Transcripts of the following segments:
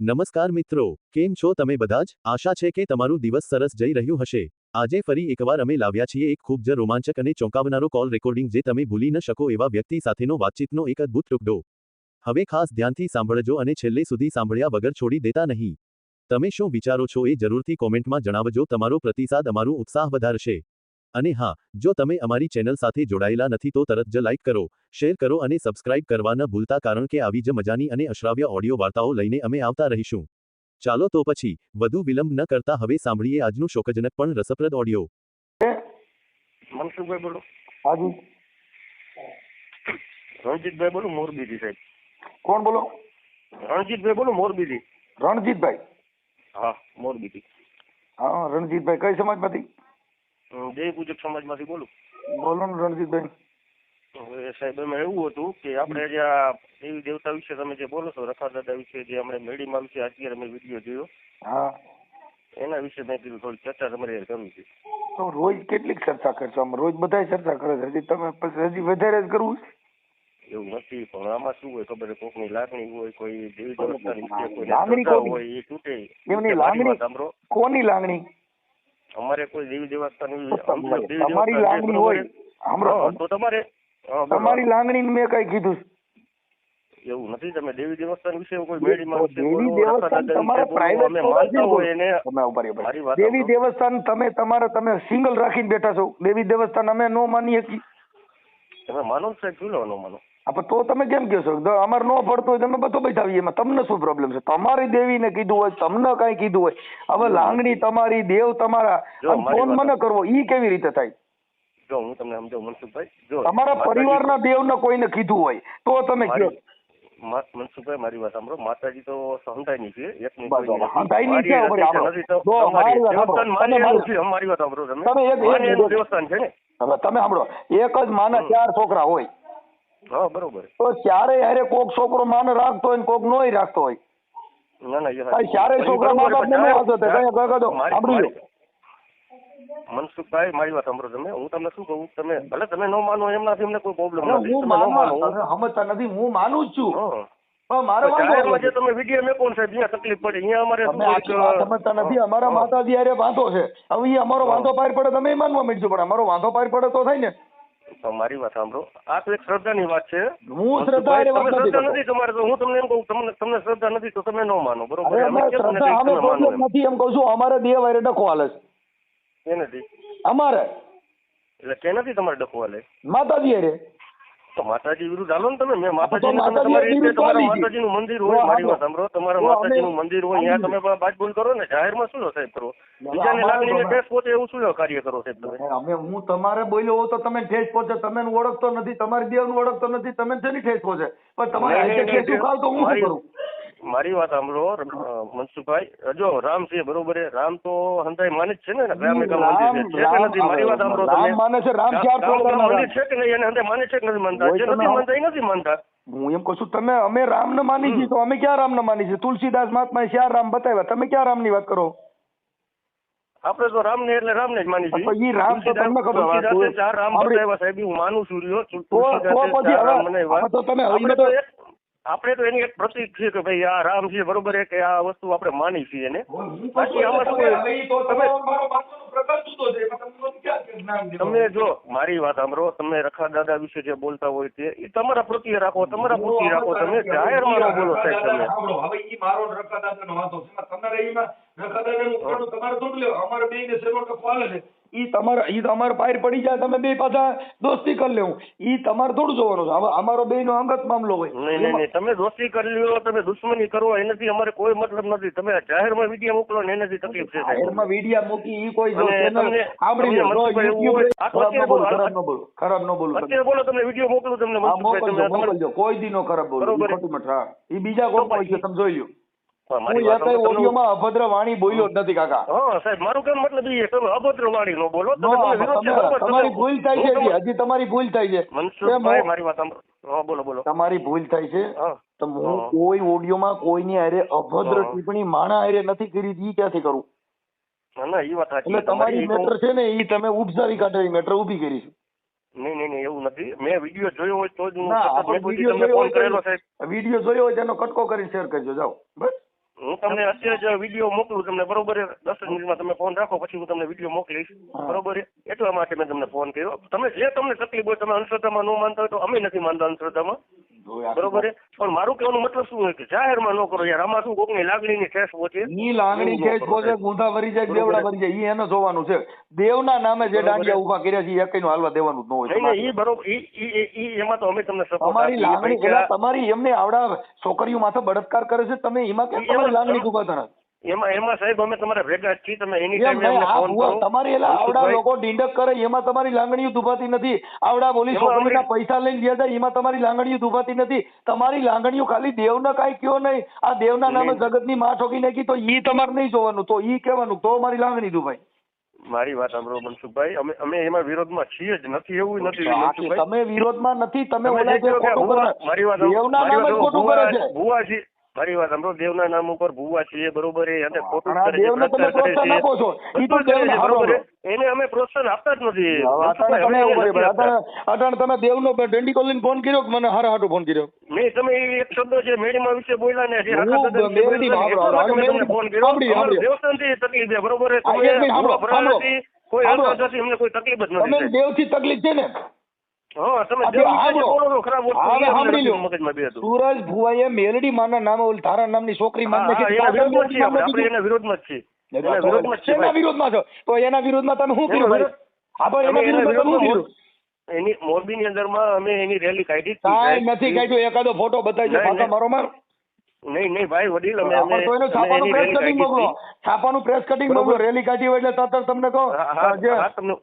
નમસ્કાર મિત્રો, કેમ છો તમે બધા જ? આશા છે કે તમારું દિવસ સરસ જઈ રહ્યું હશે. આજે ફરી એકવાર અમે લાવ્યા છીએ એક ખૂબ જ રોમાંચક અને ચોંકાવનારો કોલ રેકોર્ડિંગ જે તમે ભૂલી ન શકો એવા વ્યક્તિ સાથેનો વાતચીતનો એક અદ્ભુત ટુકડો. હવે ખાસ ધ્યાનથી સાંભળજો અને છેલ્લે સુધી સાંભળ્યા વગર છોડી દેતા નહીં. તમે શું વિચારો છો એ જરૂરથી કોમેન્ટમાં જણાવજો. તમારો પ્રતિસાદ અમારું ઉત્સાહ વધારશે. અને હા, જો તમે અમારી ચેનલ સાથે જોડાયેલા નથી તો તરત જ લાઈક કરો, શેર કરો અને સબસ્ક્રાઇબ કરવા ન ભૂલતા, કારણ કે આવી જ મજાની અને અશ્રાવ્ય ઓડિયો વાર્તાઓ લઈને અમે આવતા રહીશું. ચાલો તો પછી વધુ વિલંબ ન કરતા હવે સાંભળીએ આજનું શોકજનક પણ રસપ્રદ ઓડિયો. મનસુખભાઈ બોલો. હાજી, રણજીતભાઈ બોલો, મોરબીથી સાહેબ. કોણ બોલો? રણજીતભાઈ બોલો, મોરબીથી. રણજીતભાઈ? હા, મોરબીથી. હા, રણજીતભાઈ કઈ સમાજમાંથી? જય પૂજક સમાજમાંથી બોલું. બોલો ને રણજીતભાઈ. હવે સાહેબ એમાં એવું હતું કે આપણે જે આ દેવી દેવતા વિશે તમે જે બોલો છો, રખા દાદા વિશે જે આપણે મેડીમાં વિશે અત્યારે મેં વિડીયો જોયો, હા, એના વિશે મેં કીધું થોડી ચર્ચા તમારે કરવી છે. તો રોજ કેટલીક ચર્ચા કરશો? આમ રોજ બધા ચર્ચા કરે છે, હજી તમે પછી હજી વધારે જ કરવું છે? એવું નથી, પણ આમાં શું હોય ખબર, કોકની લાગણી હોય, કોઈ દેવી દેવતાની વિશે કોઈ લાગણી શ્રદ્ધા કોની? હોય, એ તૂટે. એમની મારી લાગણી વાત સાંભળો. કોની લાગણી? અમારે કોઈ દેવી દેવતાની તમારી લાગણી હોય સાંભળો, તો તમારે તમારી લાગણી મેં કઈ કીધું? એવું નથી. તમે દેવી દેવસ્થાન વિશે કોઈ મેડીમાં વિશે દેવી બોલો, દેવસ્થાન તમારા પ્રાઇવેટ અમે માનતા હોય એને. તમે ઉભા રહ્યો મારી ભાઈ. વાત દેવી સાંભળો. દેવસ્થાન તમે સિંગલ રાખીને બેઠા છો. દેવી દેવસ્થાન અમે નો માની શકીએ. તમે માનો સાહેબ, ચૂલો ન માનો. તો તમે કેમ કહો છો? અમારે નો પડતો હોય તમે બધો બતાવીએ, એમાં તમને શું પ્રોબ્લેમ છે? તમારી દેવીને કીધું હોય, તમને કઈ કીધું હોય, હવે લાગણી તમારી, દેવ તમારા, ફોન મને કરવો ઈ કેવી રીતે થાય? જો હું તમને સમજાવું મનસુખભાઈ, જો તમારા પરિવારના દેવને કોઈને કીધું હોય તો તમે કહો. મનસુખભાઈ મારી વાત સાંભળો, માતાજી તો સંતાઈની છે, એકની બસ, કોઈ સંતાઈની છે. મારી વાત સાંભળો, તમે એક દેવસ્થાન છે ને. હવે તમે સાંભળો, એક જ માના 4 છોકરા હોય. હા, બરોબર. તો ચારેય હારે કોક છોકરો માને રાખતો હોય ને કોક નોય રાખતો હોય. ના ના, ચારેય છોકરા મા બાપ ને નો આવતો તો કઈ કહો સાંભળી લો. મનસુખભાઈ મારી વાત સાંભળો. હું તમને શું કહું, તમે ભલે તમે ન માનો, એમનાથી અમને કોઈ પ્રોબ્લેમ નથી. હું સમજતા નથી, હું માનું જ છું. મારે જે તમે વિડીયો મેં કોણ સાહેબ, અહીંયા તકલીફ પડે, અહીંયા અમારે સમજતા નથી. અમારા માતાજી હારે વાંધો છે. હવે અમારો વાંધો પાર પડે તમે માનવા માંડજો, પણ અમારો વાંધો પાર પડે તો થાય ને. મારી વાત સાંભળો, આ તો એક શ્રદ્ધાની વાત છે. હું શ્રદ્ધા નથી તમારે, તો હું તમને એમ કહું, તમને શ્રદ્ધા નથી તો તમે ન માનો, બરોબર? નથી એમ કહું છું. અમારે દેવ હારે ડખો હાલે છે. એ નથી અમારે, એટલે કે નથી તમારે ડખો હાલે માતાજી હારે. તો માતાજી વિરુદ્ધ હાલો ને તમે. મેં માતાજીનું મંદિર હોય, મારી વાત સાંભળો, તમારા માતાજીનું મંદિર હોય, ત્યાં તમે બાજબોલ કરો ને, જાહેરમાં શું સાહેબ કરો? બીજાને લાગણીને ઠેસ પહોંચે એવું શું કાર્ય કરો સાહેબ તમે? હું તમારે બોલ્યો હોઉં તો તમે ઠેસ પહોંચે. તમે ઓળખતો નથી, તમારી દેવને ઓળખતો નથી, તમે શેની ઠેસ પહોંચે? પણ તમારે મારી વાત સાંભળો મનસુખભાઈ, જો રામ છે, બરોબર, રામ તો હંધાઈ માને જ છે ને. મારી વાત સાંભળો, તમે માને છે રામ મંદિર છે કે નહીં, એને હંધાઈ માને છે કે નથી માનતા? જે નથી માનતા એ નથી માનતા. હું એમ કહું છું, તમે અમે રામ ને માની છીએ તો અમે ક્યાં રામ ને માની છીએ? તુલસીદાસ મહાત્માએ 4 રામ બતાવ્યા, તમે ક્યાં રામ ની વાત કરો? આપડે તો રામ ને એટલે રામ ને જ માની છીએ. 4 રામ બતાવ્યા સાહેબ, હું માનું છું. આપણે તો એની એક પ્રતિક છે કે ભાઈ આ રામ છે, બરોબર, કે આ વસ્તુ આપણે માની છીએ એને. બાકી આમાં તમે જો મારી વાત સાંભળો, તમે રખા દાદા વિશે જે બોલતા હોય તે એ તમારા પ્રત્યે રાખો, તમારા પ્રત્યે રાખો. તમે જાહેરમાં ન બોલો સાહેબ. તમે હવે ઈ મારો રખા દાદાનો વાંધો છે, તમારે એમાં રખા દાદાનું ઉપરનું તમારે થોડું લેવું. અમારે બેયને સેવક ખવાલે છે, ઈ તમારે પાર પડી જાય, તમે બે પાછા દોસ્તી કરી લેવું, ઈ તમારે થોડું જોવાનું છે. હવે અમારો બેયનો અંગત મામલો હોય. નહીં, તમે દોસ્તી કરી લ્યો, તમે દુશ્મની કરો, એનાથી અમારે કોઈ મતલબ નથી. તમે જાહેરમાં વિડીયો મોકલો ને એનાથી તકલીફ છે. જાહેરમાં વિડીયો મૂકી ઈ કોઈ ખરાબ ન બોલો. અત્યારે બોલો, તમને વિડીયો મોકલું, તમને મોકલજો. કોઈ દી નો ખરાબ બોલો, ઈ બીજા કોઈ હોય તમે જોઈ લો. અભદ્ર વાણી બોલ્યો જ નથી કાકા. હા સાહેબ, મારું કેમ મતલબ એ તમે અભદ્ર વાણી નો બોલો. તમારી ભૂલ થાય છે, હજી તમારી ભૂલ થાય છે. મનસુખભાઈ મારી વાત સાંભળો. બોલો બોલો. તમારી ભૂલ થાય છે. તો હું કોઈ ઓડિયોમાં કોઈની હારે અભદ્ર ટિપ્પણી માણા હારે નથી કરી. ઈ ક્યાંથી કરું? ના, એ વાત સાચી. એટલે તમારી મેટર છે ને ઈ તમે ઉપસારી કાઢે મેટર ઉભી કરી છે. નહીં, એવું નથી. મેં વિડીયો જોયો હોય તો જ વિડીયો જોયો હોય તેનો કટકો કરી શેર કરજો. જાઓ બસ. હું તમને અત્યારે જ વિડીયો મોકલું તમને, બરોબર છે? 10 મિનિટમાં તમે ફોન રાખો, પછી હું તમને વિડીયો મોકલીશ, બરોબર છે? એટલા માટે મેં તમને ફોન કર્યો. તમે જે તમને તકલીફ હોય, તમે અંધશ્રદ્ધામાં ન માનતા હોય તો અમે નથી માનતા અંધશ્રદ્ધામાં, બરોબર છે? પણ મારું કહેવાનું મતલબ શું હોય કે જાહેરમાં ન કરો યાર. આમાં શું કોકની લાગણીની ઠેસ પહોંચે, ઈ લાગણી છે પોતે ગુંધા ભરી જાય, દેવડા ભરી જાય, ઈ એને જોવાનું છે. દેવના નામે જે દાંડિયા ઉભા કર્યા છે એ એકઈનું હાલવા દેવાનું જ ન હોય. નહીં, ઈ બરોબર, ઈ એમાં તો અમે તમને સપોર્ટ તમારી આપીએ. લાગણી ભાઈ, પેલા તમારી એમને આવડા છોકરીઓ માથે બળાત્કાર કરે છે, તમે એમાં કેમ તમારી લાગણી ઉભા થના? એમાં સાહેબ અમે તમારા ભેગા જ છીએ. તમે એની એમ ટાઈમે નહીં, અમને આ ફોન ભુવા, કરો. તમારી એલા આવડા લોકો ડીંડક કરે એમાં તમારી લાગણીઓ દુભાતી નથી. આવડા બોલી એમાં છોકરીના અમે- પૈસા લઈને ગયા હતા એમાં તમારી લાગણીઓ દુભાતી નથી. તમારી લાગણીઓ ખાલી દેવને કાંઈ કયો નહીં, આ દેવના નામે જગતની માં ઠોકી નાખી તો ઈ તમારે નહીં જોવાનું, તો ઈ કહેવાનું તો મારી લાગણી દુભાઈ. મારી વાત સાંભળો મનસુખભાઈ, અમે એમાં વિરોધમાં છીએ જ નથી, એવું નથી બાકી મનસુખભાઈ. તમે વિરોધમાં નથી, તમે તમે ઓલા જે જે કહો કે ખોટું ભુવા- કરે મારી વાત દેવના નામે જ ખોટું કરે છે. ભુવા છે. મારી વાત સાંભળો, દેવના નામ ઉપર ભુવા છીએ, બરોબર છે? અને ખોટું પણ આ કરે છે, દેવને તમે ભ્રષ્ટાચાર કરે પ્રોત્સાહન છે, આપો છો. ઈ તો બધું કરે દેવને છે, બરોબર હારો. છે? એને અમે પ્રોત્સાહન આપતા જ નથી. અટાણે મનસુખભાઈ, તમે અમે એવું નથી કર્યું, આપતા. અટાણે તમે દેવનો દંડી કોલીને ફોન કર્યો કે મને હારા હાટુ ફોન કર્યો? નહીં, તમે એ એક શબ્દ જે મેડીમાં વિશે બોલ્યા ને, જે હું આખા દાદા વિશે મેરડી બોલ્યા ને, એટલા માટે મેં તમને ફોન કર્યો. સાંભળી, અમારું સાંભળી. દેવસ્થાનથી તકલીફ છે, બરોબર છે? હા, એક મિનિટ સાંભળો, ભરા સાંભળો. નથી, કોઈ સાંભળો. અંધશ્રદ્ધાથી અમને કોઈ તકલીફ જ તમે નથી. દેવથી તકલીફ છે ને? હા, તમે આ દેવ વિશે સાંભળો. જે બોલો છો ખરાબ વસ્તુ, હવે એ અમને સાંભળી નથી લો. મગજમાં બે હતું. સૂરજ ભુવાએ મેલડી માના નામે ઓલી તારા નામની છોકરી માન હા, નાખી. એના વિરોધમાં જ છીએ આપણે. આપણે એના વિરોધમાં જ છીએ. એના વિરોધમાં જ છીએ શેના ભાઈ. વિરોધમાં છો? તો એના વિરોધમાં તમે શું કર્યું ભાઈ? હા, પણ અમે એના વિરોધમાં તમે શું કર્યું? એની મોરબીની અંદરમાં અમે એની રેલી કાઢી હતી. કાંઈ નથી કાઢ્યું. એકાદો ફોટો બતાવી નહીં, પાછા નહીં. મારો માર. નહીં ભાઈ વડીલ, અમે પણ તો એનું અમે છાપાનું એની પ્રેસ રેલી કટિંગ કાઢી મોકલો. હતી. છાપાનું પ્રેસ કટિંગ બરોબર. મોકલો. રેલી કાઢી હોય એટલે તરત તમને કહો હા, જે તમને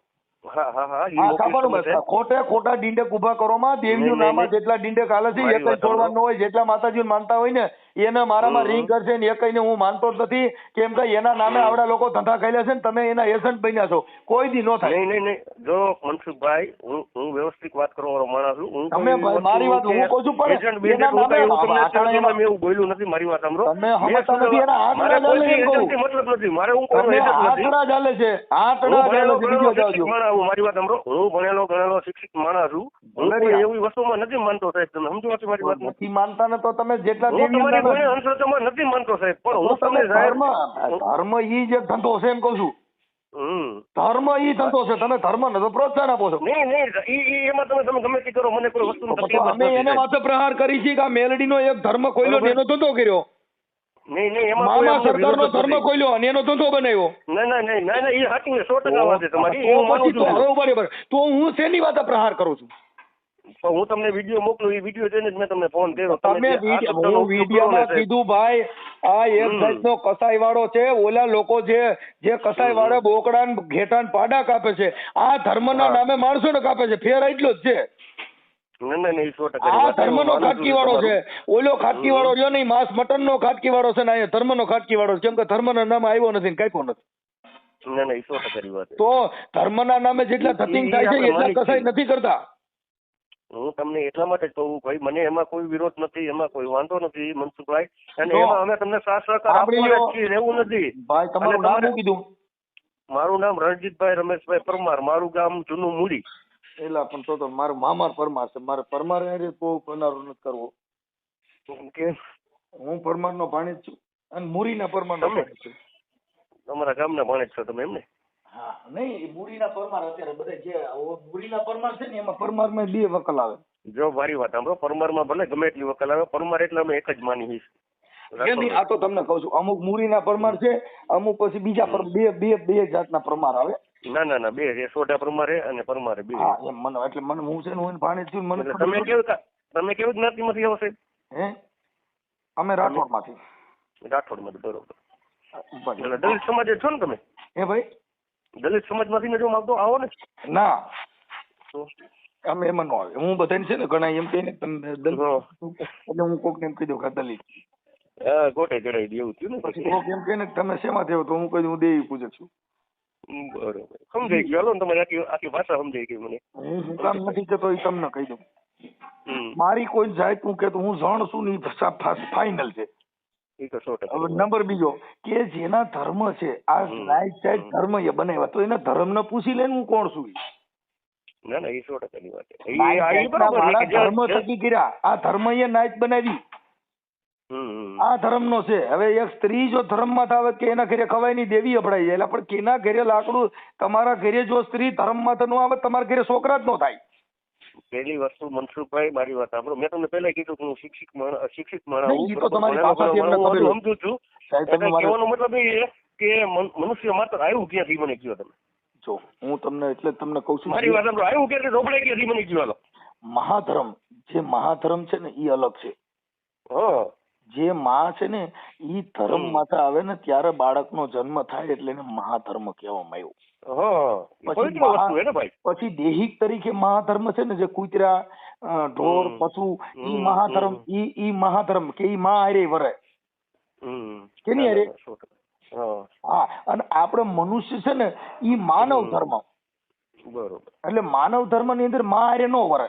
હા, ઈ હા, મોકલીશ છાપાનું તમને. બસ. ખોટે ખોટા ડીંડક ઉભા કરોમાં દેવીનું નહીં, નામ નહીં. જેટલા ડીંડક હાલે છે મારી એક વાત છોડવાનું હોય, જેટલા માતાજીને માનતા હોય ને એને મારામાં રિંગ કરશે ને એકઈને હું માનતો જ નથી. કેમ કે એના નામે આવડા લોકો ધંધા ખાઈ છે ને તમે એના એજન્ટ બન્યા છો. કોઈ દી નો થાય. નહીં. જો મનસુખભાઈ, હું વ્યવસ્થિત વાત કરવાનો માણસ છું. હું તમે કોઈ મારી વાત વસ્તુ હું કહું છું પણ એજન્ટ એના બેજન્ટ હું નામે કાંઈ એવું તમને આટાણે અત્યારે મેં એવું બોલ્યું નથી. મારી વાત સાંભળો. તમે સમજતા નથી. એના મારે આંકડા ચાલે કોઈ એમ કહું. એજન્ટથી મતલબ નથી. મારે હું કોઈ તમે એજન્ટ નથી. આંકડા ચાલે છે. હું આંકડા ચાલે છે. બીજો શિક્ષિત જાવજો. માણસ છું. મારી વાત સાંભળો. હું ભણેલો ગણેલો શિક્ષિત માણસ છું. હું કોઈ એવી વસ્તુમાં નથી માનતો સાહેબ. તમે સમજો છો મારી વાત? નથી માનતા ને તો તમે જેટલા હું દેવીઓ તમારી નામે- કોઈને અંધશ્રદ્ધામાં નથી માનતો સાહેબ, પણ તો હું તમે તમને જાહેર ધર્મ ઈ જે ધંધો છે એમ કહું છું. હમ ધર્મ ઈ ધંધો છે. તમે ધર્મ ને તો પ્રોત્સાહન આપો છો. નહીં એમાં તમે ગમે તે કરો, મને કોઈ વસ્તુની તો તકલીફ જ અમે નથી એને સાહેબ. માથે પ્રહાર કરી છે કે આ મેલડીનો એક ધર્મ ખોલ્યો ને એનો ધંધો કર્યો. નહીં એમાં કોઈ મામા અમને સરદારનો વિરોધ જ ધર્મ નથી. ખોલ્યો અને એનો ધંધો બનાવ્યો. ના, એ સાચું છે, 100% વાત છે તમારી. એ હું તો માનું પછી તો છું. હવે ઉભા રહો. તો હું શેની વાતે પ્રહાર કરું છું? પણ હું તમને વિડીયો મોકલું, એ વિડીયો જોઈને જ મેં તમને ફોન કર્યો. તમે જે આ શબ્દનો હું ઉપયોગ કરો ને વિડીયોમાં સાહેબ. કીધું ભાઈ આ એક જાતનો કસાઈ વાળો છે. ઓલા લોકો જે કસાઈ વાળા બોકડા ને ઘેટા ને પાડા કાપે છે આ ધર્મના હા. નામે માણસો ને કાપે છે. ફેર એટલો જ છે. નહીં, એ 100% આ વાત છે. હું ધર્મનો માનું છું ખાટકી વાળો છે. તમારું. ઓલો ખાટકી વાળો રહ્યો નહીં. માંસ મટન નો ખાટકી વાળો છે ને અહીંયા ધર્મનો ખાટકી વાળો છે. કેમ કે ધર્મના નામે આવ્યો નથી ને કાપ્યો નથી. નહીં, એ 100% વાત છે. તો ધર્મના નામે જેટલા ધતિંગ થાય છે આપણે એટલા માની કસાઈ છીએ. નથી કરતા. હું તમને એટલા માટે જ કહું ભાઈ, મને એમાં કોઈ વિરોધ નથી, એમાં કોઈ વાંધો નથી મનસુખભાઈ. અને જો, એમાં અમે તમને સાથ સહકાર સાંભળી આપવાના લો. જ છીએ, એવું નથી. ભાઈ તમારું અને નામ તમારે- શું કીધું? મારું નામ રણજીતભાઈ રમેશભાઈ પરમાર, મારું ગામ જૂનું મૂડી. એલા પણ તો મારું મામાર પરમાર છે. મારે પરમાર હારે બહુ બનારો નથી કરવો. કે હું પરમાર નો ભાણેજ છું અને મુરીના પરમાર નો તમે? ભાણેજ છું. તમારા ગામના ભાણેજ છો તમે, એમ ને? હા નહીં, એ મુરીના પરમાર અત્યારે બધા જે મુરીના પરમાર છે ને એમાં પરમારમાં 2 વકલ આવે. જો મારી વાત સાંભળો, પરમારમાં ભલે ગમે એટલી વકલ આવે, પરમાર એટલે અમે એક જ માની એમ નહીં, આ તો તમને કહું છું. અમુક મુરીના પરમાર છે, અમુક પછી બીજા બે જાતના પરમાર આવે. ના, બે છે, સોઢા પરમારે અને પરમારે બે. હા એમ મને એટલે મને હું છે ને હું ભાણેજ છું. મને એટલે ખબર છે. તમે કેવું જ્ઞાતિમાંથી આવો સાહેબ? હે અમે રાઠોડ માંથી. રાઠોડમાંથી, બરોબર. એટલે દલિત સમાજ છો ને તમે? હે ભાઈ દલિત સમાજમાંથી જો માંગતો આવો ને. ના તો અમે એમાં નો આવે. હું બધાને છે ને ઘણા એમ કહે ને તમે દલિત હા. એટલે હું કોક ને એમ કહી દઉં કે દલિત. ગોટે ચડાવી દે એવું થયું ને પછી પછી. કોક એમ કહે ને કે તમે શેમાં થયો તો હું કહી દઉં હું દેવી પૂજક છું. બરોબર, સમજાઈ ગયું. હાલો ને, તમારી આખી ભાષા સમજાઈ ગઈ મને. હું શું કામ નથી કહેતો એ તમને કહી દઉં. હમ. મારી કોઈ જાત હું કહેતો હું જાણ છું ને ફાઇનલ છે. એ તો 100%. હવે નંબર બીજો કે જેના ધર્મ છે આ રાઈટ સાઈડ ધર્મ એ બનાવ્યા તો એના ધર્મને પૂછી લે હું કોણ છું. ના, એ 100% ની વાત છે. નાઈટ બરોબર છે મારા કે જે- ધર્મ થકી કર્યા આ ધર્મ એ નાઈટ બનાવી. આ ધર્મનો છે. હવે એક સ્ત્રી જો ધર્મમાં થાવે કે એના ઘરે ખવાય નહીં દેવી અભડાઈ જાય એટલે પણ કેના ઘરે લાકડું તમારા ઘરે જો સ્ત્રી ધર્મમાં તો ન આવે તમારા ઘરે છોકરા જ ન થાય. પહેલી વસ્તુ મનસુખભાઈ મારી વાત સાંભળો. મેં તમને પહેલા કીધું કે હું શિક્ષિત માણસ નહીં, ઈ તો તમારી ભાષાથી એમને ખબર છે. સમજુ છું. સાહેબ, તમે એટલે મારે- કહેવાનો મતલબ એ છે કે મનુષ્ય માત્ર આવ્યું ક્યાંથી મને કયો તમે. જો હું તમને એટલે તમને કહું છું મારી વાત સાંભળો, આવ્યું ક્યાંથી રોપડાઈ ક્યાંથી મને કયો હાલો. મહાધર્મ જે મહાધર્મ છે ને એ અલગ છે. હા જે માં છે ને ઈ ધર્મ માથે આવે ને ત્યારે બાળકનો જન્મ થાય એટલે એને મહાધર્મ કહેવામાં આવ્યું. હા એ પછી પવિત્ર વસ્તુ છે ને ભાઈ. પછી દેહિક તરીકે મહાધર્મ છે ને જે કૂતરા ઢોર પશુ ઈ મહાધર્મ ઈ મહાધર્મ કે ઈ માં હારે વરે કેની હારે. હા અને આપણે મનુષ્ય છે ને ઈ માનવ ધર્મ. બરોબર. એટલે માનવ ધર્મ ની અંદર માં હારે નો વરે.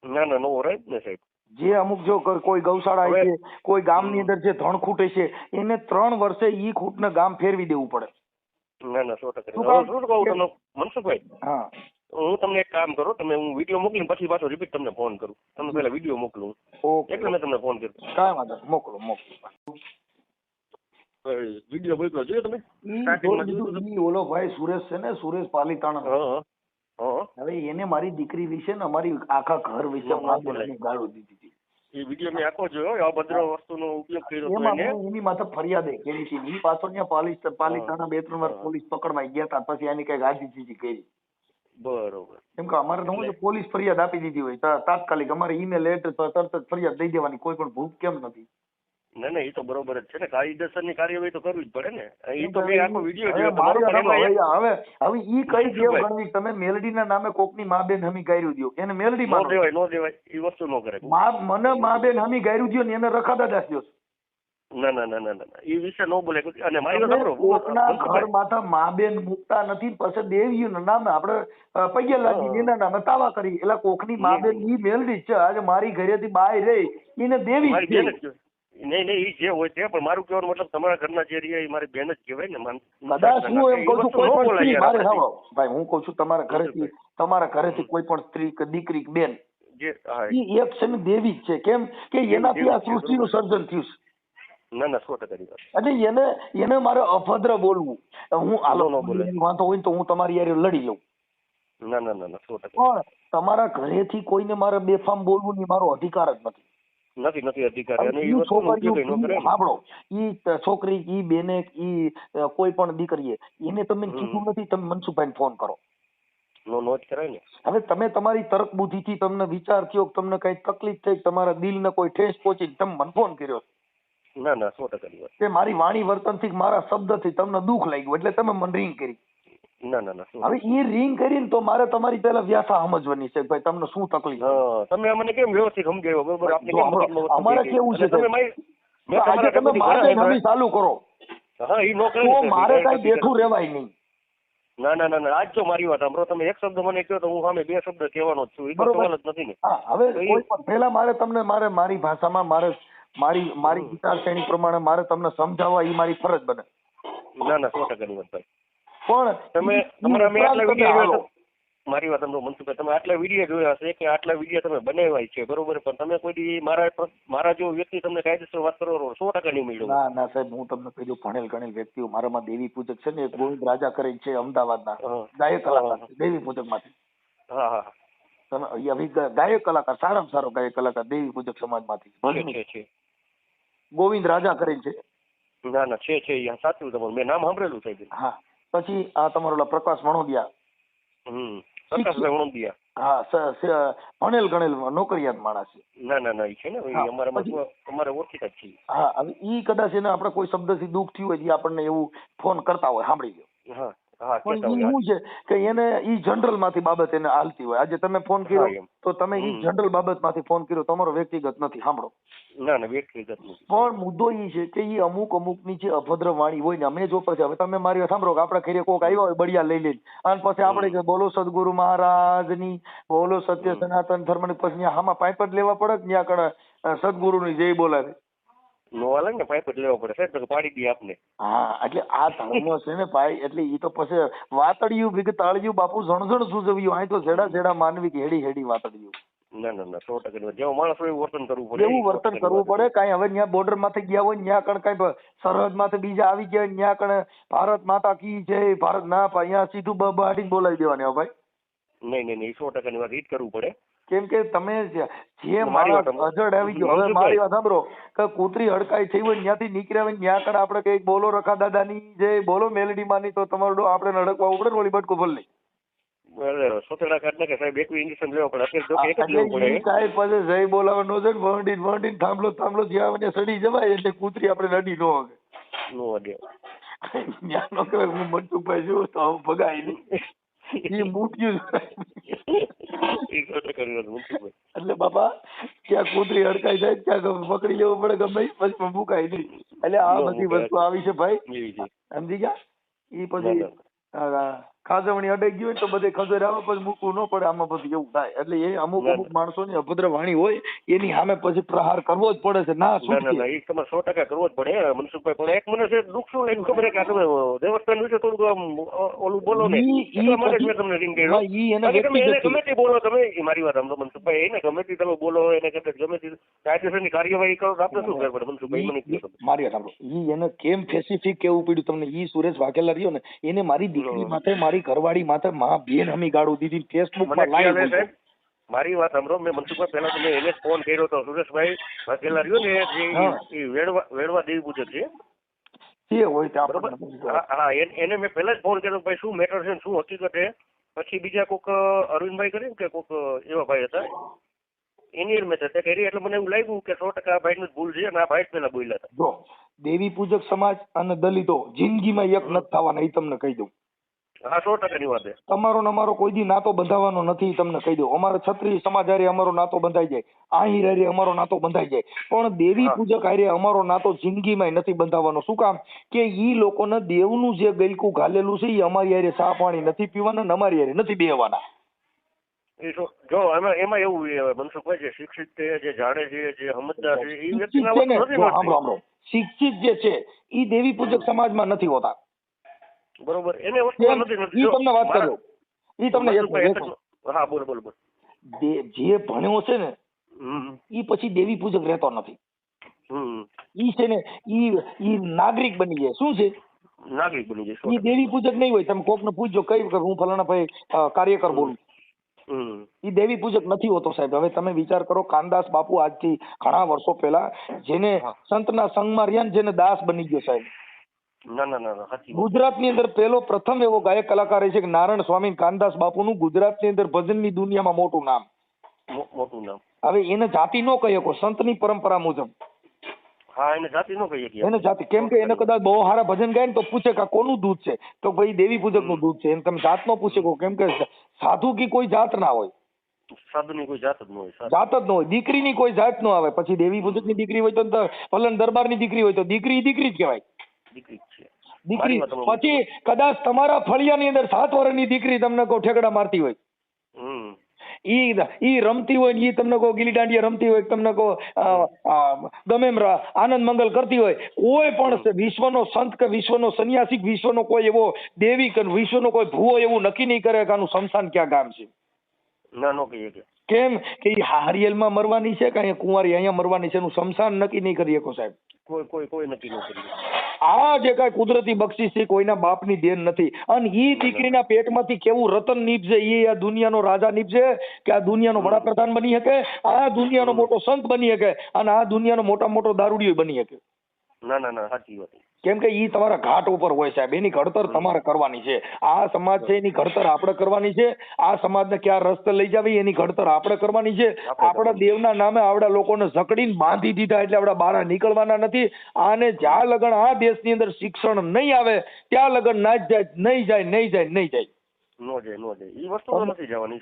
ના ના નો રાઈટ ને સાહેબ. જે અમુક જો કોઈ ગૌશાળા છે કોઈ ગામની અંદર જે ધણ ખૂટે છે એને 3 વર્ષે ઈ ખૂટને ગામ ફેરવી દેવું પડે. ના ના 100%. શું કહું તમને મનસુખભાઈ, હા હું તમને એક કામ કરો, તમે હું વિડીયો મોકલીને પછી પાછો રિપીટ તમને ફોન કરું. તમે પહેલા વિડીયો મોકલું ઓકે એટલે મેં તમને ફોન કર્યો. કાંઈ વાંધો નહીં, મોકલો. વિડીયો મોકલો જોયો તમે? ઈ ઓલો ભાઈ સુરેશ છે ને, સુરેશ પાલીતાણા. હા હા. હવે એને મારી દીકરી વિશે ને અમારી આખા ઘર વિશે ગાળો દીધી હતી. એ વિડીયો મેં આખો જોયો. અભદ્ર વસ્તુનો ઉપયોગ કર્યો હતો એમાં એને. મેં એની માથે ફરિયાદ કરી હતી. ઈ પાછો ત્યાં પાલીતાણા 2-3 વાર પોલીસ પકડવા ગયા હતા. પછી એની કઈક આજીજી કરી. બરોબર. કેમ કે અમારે તો હું પોલીસ ફરિયાદ આપી દીધી હોય તાત્કાલિક અમારે ઈમેલ એડ્રેસ તરત જ ફરિયાદ દઈ દેવાની. કોઈ પણ ભૂખ કેમ નથી. ના ના એ તો બરોબર જ છે ને. કાયદેસરની કાર્યવાહી તો કરવી જ પડે ને. એ તો મેં આખો વિડીયો જોયો તમારો. હવે ઈ કઈ દેવ ગણવી તમે મેલડીના નામે કોકની મા બેન હમી ગાયરું દ્યો એને મેલડી નો દેવાય નો દેવાય. એ વસ્તુ નો કરે. મને મા બેન હમી ગાયરું દ્યો ને એને રખાતા દાસ્યો. ના ના ના ના ના એ વિશે નો બોલે. અને મારી વાત સાંભળો, કોકના ઘર માથા મા બેન મુકતા નથી પછી દેવીઓના નામે આપણે પગે લાગી એના નામે તાવા કરી. એટલે કોકની મા બેન ઈ મેલડી જ છે. આજે મારી ઘરેથી બાય રહી એને દેવી મારી બેન જ. નહીં નહીં એ જે હોય તે, પણ મારું કહેવાનું મતલબ તમારા ઘરના જે રહ્યા એ મારી બેન જ કહેવાય ને. કદાચ હું એમ કહું છું કોઈ પણ સ્ત્રી મારે સાંભળો ભાઈ, હું કહું છું તમારા ઘરેથી કોઈ પણ સ્ત્રી કે દીકરી કે બેન ઈ એક છે ને દેવી જ છે. કેમ કે એનાથી આ સૃષ્ટિનું સર્જન થયું છે. ના ના 100% એટલે એને મારે અભદ્ર બોલવું. હું વાંધો હોય તો હું તમારી યારે લડી લઉં. ના ના ના 100%. પણ તમારા ઘરેથી કોઈને મારે બેફામ બોલવું ની મારો અધિકાર જ નથી. નથી અધિકાર. અને એ વસ્તુનો ઉપયોગ ન કરે. સાંભળો, ઈ છોકરી ઈ બેને ઈ કોઈ પણ દીકરીએ એને તમે કીધું નથી તમે મનસુખભાઈને ફોન કરો. નો જ કરાય ને. હવે તમે તમારી તર્ક બુદ્ધિથી તમને વિચાર થયો તમને કઈ તકલીફ થઈ તમારા દિલને કોઈ ઠેસ પહોંચી તમે મને ફોન કર્યો. ના ના 100% તે મારી વાણી વર્તનથી મારા શબ્દથી તમને દુઃખ લાગ્યું એટલે તમે મને રિંગ કરી. ના ના ના. હવે ઈ રિંગ કરીને તો મારે તમારી પહેલા વ્યાથા સમજવાની છે ભાઈ તમને શું તકલીફ. તમે મને કેમ વ્યવસ્થિત સમજાવ્યો બરોબર. આપણે અમારે કેવું છે આજે તમે મારે નવી ચાલુ કરો. હા ઈ નો કરે તો મારે કઈ બેઠું રહેવાય નહીં. ના ના ના આજ જો મારી વાત સાંભળો, તમે એક શબ્દ મને કહો તો હું સામે 2 શબ્દ કહેવાનો જ છું. એ તો સવાલ જ નથી ને. હા હવે કોઈ પણ પહેલા મારે તમને મારી ભાષામાં મારી વિચારશ્રેણી પ્રમાણે મારે તમને સમજાવવા એ મારી ફરજ બને. ના ના 100% વાત ભાઈ. પણ તમે તમારા મેં આટલા વિડીયો જોયા. મારી વાત સાંભળો મનસુખભાઈ, તમે આટલા વિડીયો જોયા હશે કે આટલા વિડીયો તમે બનાવ્યા છે બરોબર, પણ તમે કોઈ દી મારા જેવો વ્યક્તિ તમને કાયદેસર વાત કરો 100% નહીં મળ્યો. ના સાહેબ હું તમને કહી દઉં ભણેલ ગણેલ વ્યક્તિઓ મારામાં દેવી પૂજક છે ને એક ગોવિંદ રાજા કરીને છે અમદાવાદના ગાયક કલાકાર દેવી પૂજક માંથી. હા હા તમે ગાયક કલાકાર સારામાં સારો ગાયક કલાકાર દેવી પૂજક સમાજ માંથી છે. ગોવિંદ રાજા કરીને છે. ના ના છે સાચું તમારું મેં નામ સાંભળેલું છે. હા પછી આ તમારો પ્રકાશ વણોદિયા. પ્રકાશભાઈ વણોદિયા. હા ભણેલ ગણેલ નોકરિયાત માણસ છે. ના ના ના એ છે ને અમારે ઓળખીતા જ છીએ. હા હવે ઈ કદાચ એને આપણે કોઈ શબ્દથી દુઃખ થયું હોય આપણને એવું ફોન કરતા હોય સાંભળી ગયો. હા પણ ઈ શું છે કે એને ઈ જનરલ માંથી બાબત એને હાલતી હોય. આજે તમે ફોન કર્યો તો તમે ઈ જનરલ બાબત માંથી ફોન કર્યો તમારો વ્યક્તિગત નથી. સાંભળો. ના ના વ્યક્તિગત નથી. પણ મુદ્દો ઈ છે કે ઈ અમુક ની જે અભદ્ર વાણી હોય ને અમે જો પછી હવે તમે મારી સાંભળો કે આપણા ઘરે કોક આવ્યા હોય બળિયા લઈ લઈને અને પછી આપણે કે બોલો સદગુરુ મહારાજની બોલો સત્ય સનાતન ધર્મની પછી આમાં પાઇપ જ લેવા પડે ત્યાં કણ સદગુરુની જય બોલાવે. નો હાલે ને પાઇપ જ લેવો પડે સાહેબ તો પાડી દઈએ આપને. હા એટલે આ ધર્મ છે ને ભાઈ એટલે ઈ તો પછી વાતડિયું ભીગ તાળિયું બાપુ જણજણ સુજવ્યું અહીં તો જેડા જેડા માનવી કે હેડી હેડી વાતડિયું. ના ના ના 100% જેવો માણસ હોય એવું વર્તન કરવું પડે. એવું વર્તન કરવું પડે. કાંઈ હવે ત્યાં બોર્ડર માંથી ગયા હોય ત્યાં કણ કાંઈ સરહદ માંથી બીજા આવી ગયા હોય ત્યાં કણ ભારત માતા કી જય ભારત ના અહીંયા સીધું બહાડીને બોલાવી દેવાની હો ભાઈ. નહીં 100%ની વાત ઈ જ કરવું પડે. કેમ કે તમે જે મારી વાત માણસ અજડ આવી ગયો. હવે મારી વાત સાંભળો કે કૂતરી હડકાઈ થઈ હોય ત્યાંથી નીકળ્યા હોય ત્યાં કણ આપણે કઈ બોલો રખા દાદાની જય બોલો મેલડી માની તો તમારું આપણે નડકવા ઉપડે ને ઓલી બટકો ભરલી. સોતેડા કાઢ નાખે સાહેબ, એક ઇન્જેક્શન લેવો પડે. અત્યારે તો એક જ લેવું પડે. સાહેબ પછી જય બોલાવા નો છે વંડીને થાંભલો જ્યાં મને સડી જવાય એટલે કૂતરી આપણે રડી નો હગે. નો વાગે ત્યાં નો કહેવાય હું મનસુખભાઈ છું તો ભગાય નહીં. એ મૂક્યું એટલે બાપા ક્યાં કૂતરી હડકાઈ જાય ક્યાં પકડી લેવું પડે ગમે પછી મુકાય નહીં. એટલે આ બધી વસ્તુ આવી છે ભાઈ, સમજી ગયા. એ પછી ખાજવણી અડાઈ ગયું હોય તો બધે ખબર આવે પછી મૂકવું ન પડે. આમાં પછી એવું થાય એટલે એ અમુક માણસોની અભદ્ર વાણી હોય એની સામે પછી પ્રહાર કરવો જ પડે છે. ના એ તમારે 100% કરવો જ પડે મનસુખભાઈ. પણ એક મને છે દુઃખ શું લાગ્યું ખબર કે તમે દેવસ્થાન વિશે થોડુંક આમ ઓલું બોલો ને એટલા માટે મેં તમને રિંગ કર્યો. એને ગમે તે બોલો તમે, મારી વાત સાંભળો મનસુખભાઈ, એને ગમે તે તમે બોલો એને કદાચ ગમે તે કાયદેસરની કાર્યવાહી કરો તો આપણે શું ખબર પડે મનસુખભાઈ? મને કહો મારી વાત સાંભળો. ઈ એને કેમ સ્પેસિફિક કેવું પડ્યું તમને? ઈ સુરેશ વાઘેલા રહ્યો ને એને મારી દીકરી માથે મારી ઘરવાળી માથે માં બેન હમી ગાળું દીધી ફેસબુક માં લાઈવ. મારી વાત સાંભળો, મેં મનસુખભાઈ પહેલા તમે એને ફોન કર્યો હતો સુરેશભાઈ વાઘેલા રહ્યો ને જે વેડવા દેવી પૂજક છે જે હોય તે બરોબર. હા એને મેં પહેલા જ ફોન કર્યો ભાઈ શું મેટર છે શું હકીકત છે. પછી બીજા કોક અરવિંદભાઈ કરીને કે કોક એવા ભાઈ હતા એની મેં ચર્ચા કરી એટલે મને એવું લાગ્યું કે 100% આ ભાઈ ભૂલ છે અને આ ભાઈ પેલા બોલ્યા હતા. જો દેવી પૂજક સમાજ અને દલિતો જિંદગીમાં એક નથી થવાના એ તમને કહી દઉં. હા 100%ની વાત છે. તમારો ને અમારો કોઈ દી નાતો બંધાવવાનો નથી તમને કહી દઉં. અમારો ક્ષત્રિય સમાજ હારે અમારો નાતો બંધાઈ જાય, આહિર હારે અમારો નાતો બંધાઈ જાય, પણ દેવી પૂજક હારે અમારો નાતો જિંદગીમાં નથી બંધાવવાનો. શું કામ કે ઈ લોકોને દેવનું જે ગલકું ઘાલેલું છે એ અમારી હારે ચા પાણી નથી પીવાના ને અમારી હારે નથી બેહવાના. જો એમાં એવું મનસુખભાઈ જે શિક્ષિત છે જે જાણે છે જે સમજદાર છે એ વ્યક્તિના શિક્ષિત જે છે એ દેવી પૂજક સમાજમાં નથી હોતા. બરોબર એને વસ્તુ નથી. ઈ તમને વાત કરું, ઈ તમને હા બોલો બોલો બોલો. જે ભણ્યો છે ને ઈ પછી દેવી પૂજક રહેતો નથી. ઈ છે ને ઈ નાગરિક બની જાય. શું છે? નાગરિક બની જાય. ઈ દેવી પૂજક નહીં હોય. તમે કોક ને પૂછજો કઈ હું ફલાણા ભાઈ કાર્યકર બોલું. ઈ દેવી પૂજક નથી હોતો સાહેબ. હવે તમે વિચાર કરો, કાનદાસ બાપુ આજથી ઘણા વર્ષો પહેલા જેને સંતના સંગમાં રહ્યા ને જેને દાસ બની ગયો સાહેબ. ગુજરાતની અંદર પેલો પ્રથમ એવો ગાયક કલાકાર છે કે નારાયણ સ્વામી કાનદાસ બાપુનું ગુજરાતની અંદર ભજનની દુનિયામાં મોટું નામ. હવે એને જાતિ નો કહી શકો સંતની પરંપરા મુજબ. હા એને જાતિ નો કહી શકીએ. એને જાતિ કેમ કે એને કદાચ બહુ સારા ભજન ગાય ને તો પૂછે કે કોનું દૂધ છે તો ભાઈ દેવી પૂજક નું દૂધ છે. એને તમે જાત નો પૂછે કેમ કે સાધુ કી કોઈ જાત ના હોય. સાધુની કોઈ જાત જ ન હોય. જાત જ ન હોય. દીકરીની કોઈ જાત નો આવે. પછી દેવી પૂજક ની દીકરી હોય તો પલન દરબારની દીકરી હોય તો દીકરી જ કહેવાય. દીકરી પછી કદાચ તમારા ફળિયાની અંદર 7 વર્ષની દીકરી તમને કોઈ ઠેકડા મારતી હોય, ઈ રમતી હોય ને ઈ તમને કોઈ ગીલી દાંડિયા રમતી હોય, તમને કોઈ ગમે એમ આનંદ મંગલ કરતી હોય, કોઈ પણ વિશ્વનો સંત કે વિશ્વનો સંન્યાસી વિશ્વનો કોઈ એવો દેવી કે વિશ્વનો કોઈ ભૂવો એવું નક્કી નહીં કરે કે આનું શમશાન ક્યાં ગામ છે. ના નો કહીએ કે કેમ કે ઈ હારિયેલમાં મરવાની છે કે અહીંયા કુંવારી અહીંયા મરવાની છે એનું શમશાન નક્કી નહીં કરી શકો સાહેબ. કોઈ નક્કી ન કરી. આ જે કઈ કુદરતી બક્ષિસ છે કોઈના બાપની દેન નથી. અને ઈ દીકરીના પેટમાંથી કેવું રતન નીપજે એ આ દુનિયાનો રાજા નીપજે કે આ દુનિયાનો વડાપ્રધાન બની શકે, આ દુનિયાનો મોટો સંત બની શકે અને આ દુનિયાનો મોટો દારૂડિયો બની શકે. ના સાચી વાત. કેમ કે ઈ તમારા ઘાટ ઉપર હોય સાહેબ. એની ઘડતર તમારે કરવાની છે. આ સમાજ છે એની ઘડતર આપણે કરવાની છે. આ સમાજને ક્યાં રસ્તે લઈ જાવી એની ઘડતર આપણે કરવાની છે. આપણા દેવના નામે આવડા લોકોને જકડીને બાંધી દીધા એટલે આપડા બહાર નીકળવાના નથી. આને જ્યાં લગન આ દેશની અંદર શિક્ષણ નહીં આવે ત્યાં લગન નહીં જાય.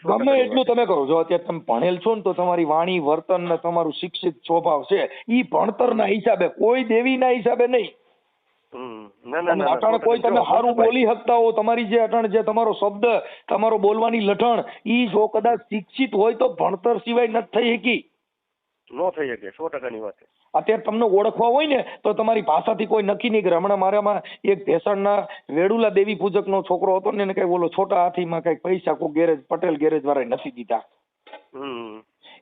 ગમે એટલું તમે કરો. જો અત્યારે તમે ભણેલ છો ને તો તમારી વાણી વર્તન ને તમારું શિક્ષિત સ્વભાવ છે ઈ ભણતરના હિસાબે, કોઈ દેવીના હિસાબે નહીં. અટાણે કોઈ તમે સારું બોલી શકતા હો, તમારી જે અટાણે જે તમારો શબ્દ તમારો બોલવાની લઠણ ઈ જો કદાચ શિક્ષિત હોય તો ભણતર સિવાય નથી થઈ શકી. નો થઈ શકે. 100%ની વાત. અત્યારે તમને ઓળખવા હોય ને તો તમારી ભાષાથી કોઈ નક્કી નહીં કરે. હમણાં મારામાં એક ભેસાણના વેડુલા દેવી પૂજક નો છોકરો હતો ને એને કઈ બોલો છોટા હાથીમાં કઈ પૈસા કોઈ ગેરેજ પટેલ ગેરેજ વાળા નથી દીધા.